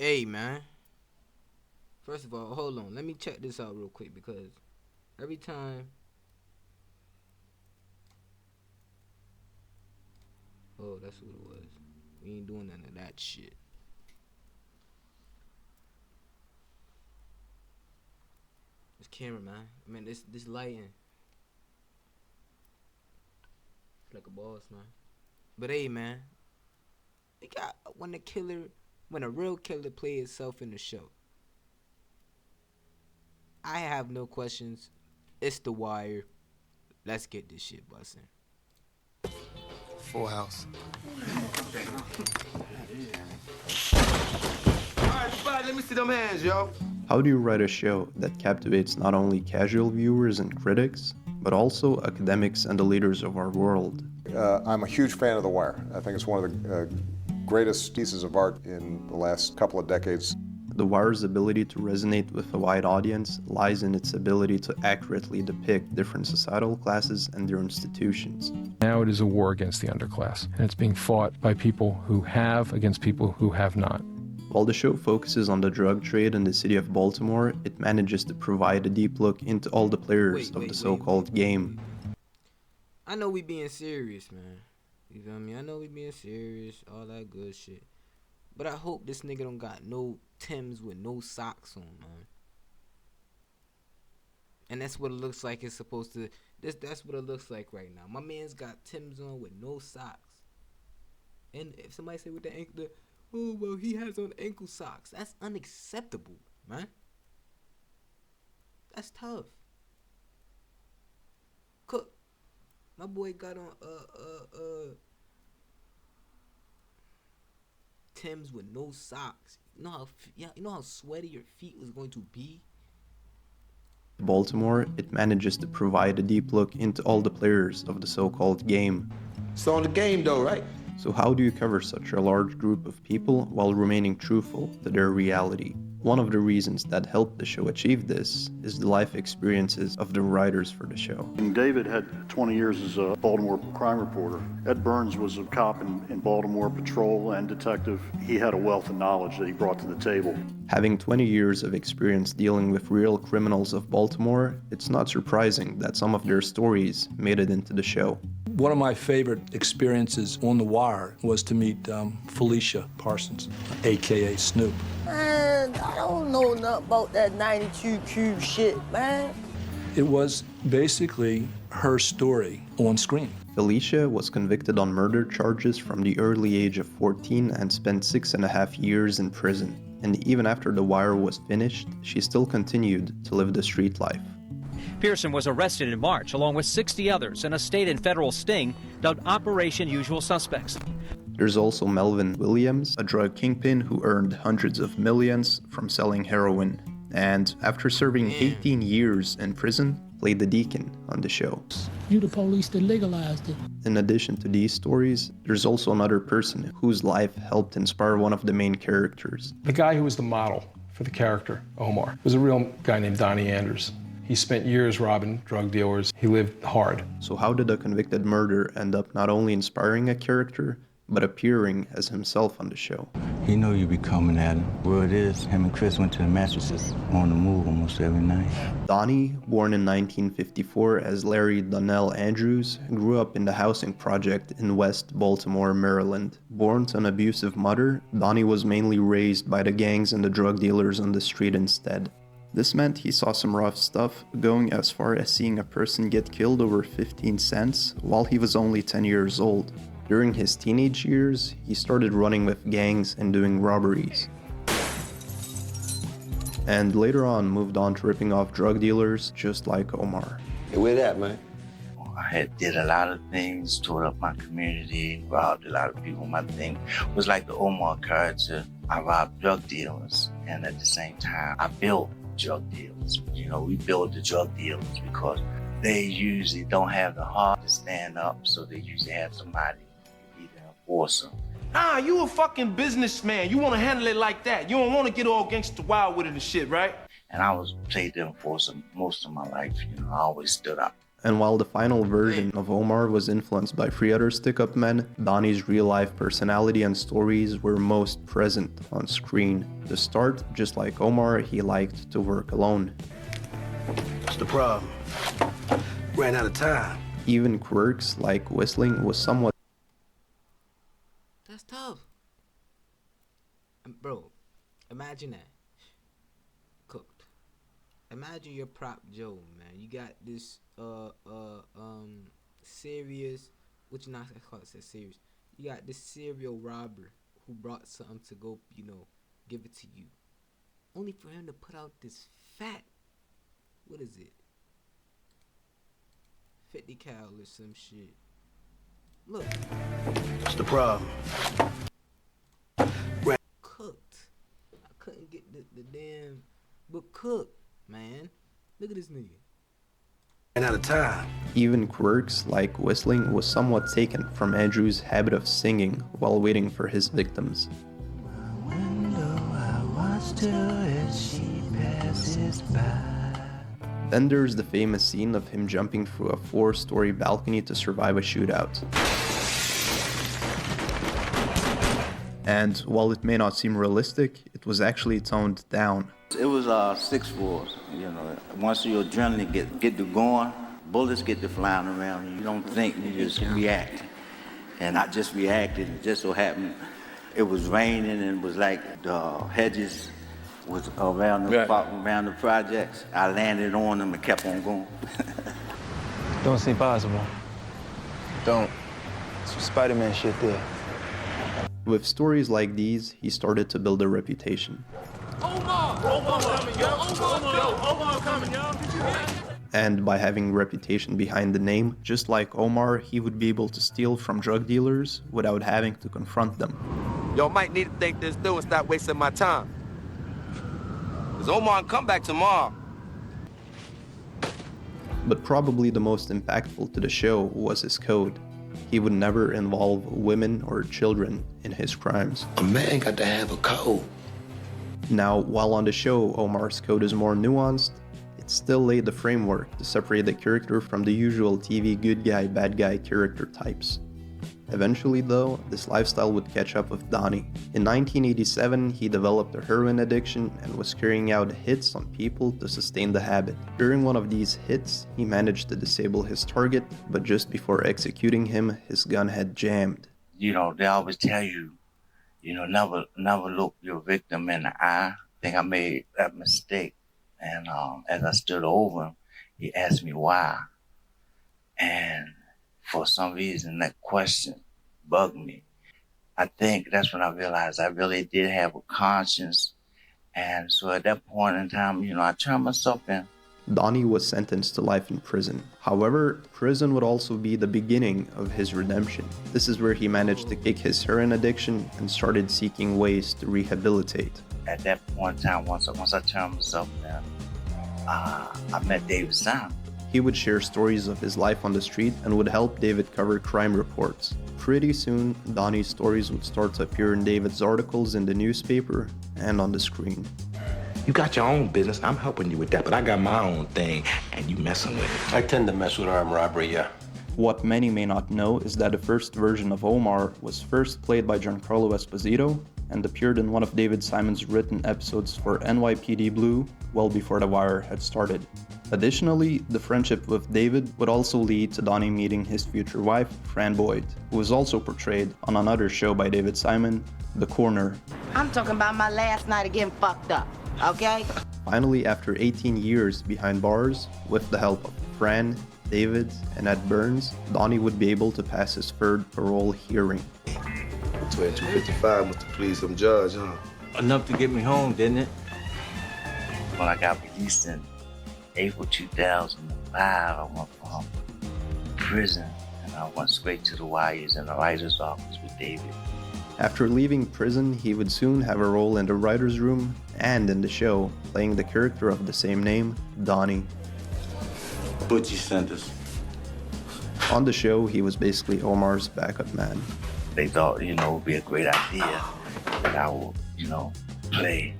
Hey, man. First of all, hold on. Let me check this out real quick because every time. Oh, that's what it was. We ain't doing none of that shit. This camera, man. I mean, this lighting. It's like a boss, man. But hey, man. We got when a real killer plays itself in the show. I have no questions. It's The Wire. Let's get this shit busting. Full House. Alright, everybody, let me see them hands, yo. How do you write a show that captivates not only casual viewers and critics, but also academics and the leaders of our world? I'm a huge fan of The Wire. I think it's one of the greatest pieces of art in the last couple of decades. The Wire's ability to resonate with a wide audience lies in its ability to accurately depict different societal classes and their institutions. Now it is a war against the underclass, and it's being fought by people who have against people who have not. While the show focuses on the drug trade in the city of Baltimore, it manages to provide a deep look into all the players of the so-called game. I know we being serious, man. You feel me? I know we being serious, all that good shit. But I hope this nigga don't got no Timbs with no socks on, man. And that's what it looks like it's supposed to. That's what it looks like right now. My man's got Timbs on with no socks. And if somebody say with the ankle, oh well, he has on ankle socks. That's unacceptable, man. That's tough. Cook, my boy got on Timbs with no socks. You know how sweaty your feet was going to be? Baltimore, it manages to provide a deep look into all the players of the so-called game. It's on the game, though, right? So how do you cover such a large group of people while remaining truthful to their reality? One of the reasons that helped the show achieve this is the life experiences of the writers for the show. And David had 20 years as a Baltimore crime reporter. Ed Burns was a cop in Baltimore patrol and detective. He had a wealth of knowledge that he brought to the table. Having 20 years of experience dealing with real criminals of Baltimore, it's not surprising that some of their stories made it into the show. One of my favorite experiences on The Wire was to meet Felicia Parsons, a.k.a. Snoop. Man, I don't know nothing about that 92 Cube shit, man. It was basically her story on screen. Felicia was convicted on murder charges from the early age of 14 and spent 6.5 years in prison. And even after The Wire was finished, she still continued to live the street life. Pearson was arrested in March along with 60 others in a state and federal sting dubbed Operation Usual Suspects. There's also Melvin Williams, a drug kingpin who earned hundreds of millions from selling heroin, and after serving 18 years in prison, played the deacon on the show. You the police that legalized it. In addition to these stories, there's also another person whose life helped inspire one of the main characters. The guy who was the model for the character, Omar, was a real guy named Donnie Anders. He spent years robbing drug dealers. He lived hard. So how did a convicted murderer end up not only inspiring a character, but appearing as himself on the show? He knew you'd be coming at him. Word is, him and Chris went to the mattresses on the move almost every night. Donnie, born in 1954 as Larry Donnell Andrews, grew up in the housing project in West Baltimore, Maryland. Born to an abusive mother, Donnie was mainly raised by the gangs and the drug dealers on the street instead. This meant he saw some rough stuff, going as far as seeing a person get killed over 15 cents while he was only 10 years old. During his teenage years, he started running with gangs and doing robberies. And later on moved on to ripping off drug dealers just like Omar. Hey, where that, man? I had did a lot of things, tore up my community, robbed a lot of people. My thing was like the Omar character. I robbed drug dealers, and at the same time, I built drug dealers. You know, we build the drug dealers because they usually don't have the heart to stand up, so they usually have somebody either enforce them. Nah, you a fucking businessman. You want to handle it like that. You don't want to get all gangsta wild with it and shit, right? And I was played the enforcer most of my life. You know, I always stood up And while the final version of Omar was influenced by 3 other stick-up men, Donnie's real-life personality and stories were most present on screen. To start, just like Omar, he liked to work alone. What's the problem? Ran out of time. Even quirks like whistling was somewhat... That's tough. Bro, imagine that. Cooked. Imagine your prop Joe, man. You got this serious, which not I call it serious. You got this serial robber who brought something to go, give it to you. Only for him to put out this fat, what is it? 50 cal or some shit. Look. What's the problem? Cooked. I couldn't get the damn, but cooked, man. Look at this nigga. Ran out of time. Even quirks like whistling was somewhat taken from Andrew's habit of singing while waiting for his victims. Then there's the famous scene of him jumping through a 4-story balcony to survive a shootout. And while it may not seem realistic, it was actually toned down. It was 6 floors, Once your adrenaline get to going, bullets get to flying around. You don't think, you just react. And I just reacted. It just so happened it was raining and it was like the hedges was around the projects. I landed on them and kept on going. Don't seem possible. Don't. Some Spider-Man shit there. With stories like these, he started to build a reputation. And by having reputation behind the name, just like Omar, he would be able to steal from drug dealers without having to confront them. Y'all might need to think this through and stop wasting my time. Cause Omar come back tomorrow. But probably the most impactful to the show was his code. He would never involve women or children in his crimes. A man got to have a code. Now, while on the show Omar's code is more nuanced, it still laid the framework to separate the character from the usual TV good guy, bad guy character types. Eventually though, this lifestyle would catch up with Donnie. In 1987, he developed a heroin addiction and was carrying out hits on people to sustain the habit. During one of these hits, he managed to disable his target, but just before executing him, his gun had jammed. They always tell you, never look your victim in the eye. I think I made that mistake. And as I stood over him, he asked me why. And for some reason, that question bugged me. I think that's when I realized I really did have a conscience. And so at that point in time, I turned myself in. Donnie was sentenced to life in prison. However, prison would also be the beginning of his redemption. This is where he managed to kick his heroin addiction and started seeking ways to rehabilitate. At that point in time, once I turned myself in, I met David Simon. He would share stories of his life on the street and would help David cover crime reports. Pretty soon, Donnie's stories would start to appear in David's articles in the newspaper and on the screen. You got your own business, I'm helping you with that, but I got my own thing, and you messing with it. I tend to mess with armed robbery, yeah. What many may not know is that the first version of Omar was first played by Giancarlo Esposito and appeared in one of David Simon's written episodes for NYPD Blue well before The Wire had started. Additionally, the friendship with David would also lead to Donnie meeting his future wife, Fran Boyd, who was also portrayed on another show by David Simon, The Corner. I'm talking about my last night of getting fucked up, okay? Finally, after 18 years behind bars, with the help of Fran, David, and Ed Burns, Donnie would be able to pass his third parole hearing. 2255 must have pleased some judge, huh? Enough to get me home, didn't it? When I got released in April 2005, I went from prison and I went straight to the wires in the writer's office with David. After leaving prison, he would soon have a role in the writer's room and in the show, playing the character of the same name, Donnie. Butchie sent us. On the show, he was basically Omar's backup man. They thought, it would be a great idea that I would, play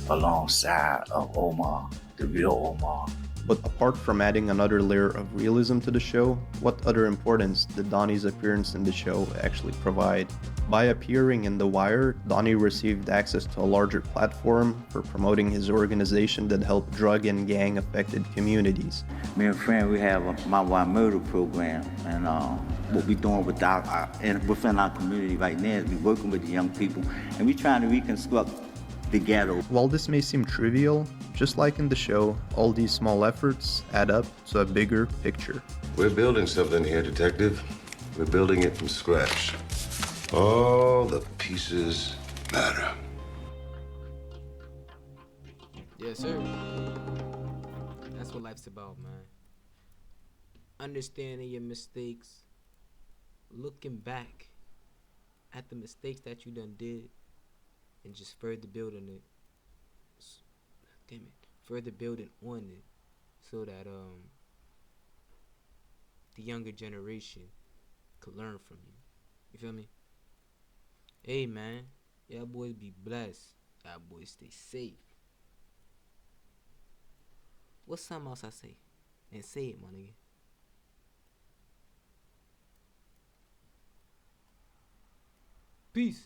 alongside of Omar, the real Omar. But apart from adding another layer of realism to the show, what other importance did Donnie's appearance in the show actually provide? By appearing in The Wire, Donnie received access to a larger platform for promoting his organization that helped drug and gang affected communities. Me and a friend, we have a My Why Murder program, and what we're doing with within our community right now is we're working with the young people, and we're trying to reconstruct the ghetto. While this may seem trivial, just like in the show, all these small efforts add up to a bigger picture. We're building something here, Detective. We're building it from scratch. All the pieces matter. Yes, sir. That's what life's about, man. Understanding your mistakes, looking back at the mistakes that you done did, and just further building it. Further building on it, so that the younger generation could learn from you. You feel me? Hey, man, y'all boys be blessed. Y'all boys stay safe. What's something else I say? And say it, my nigga. Peace.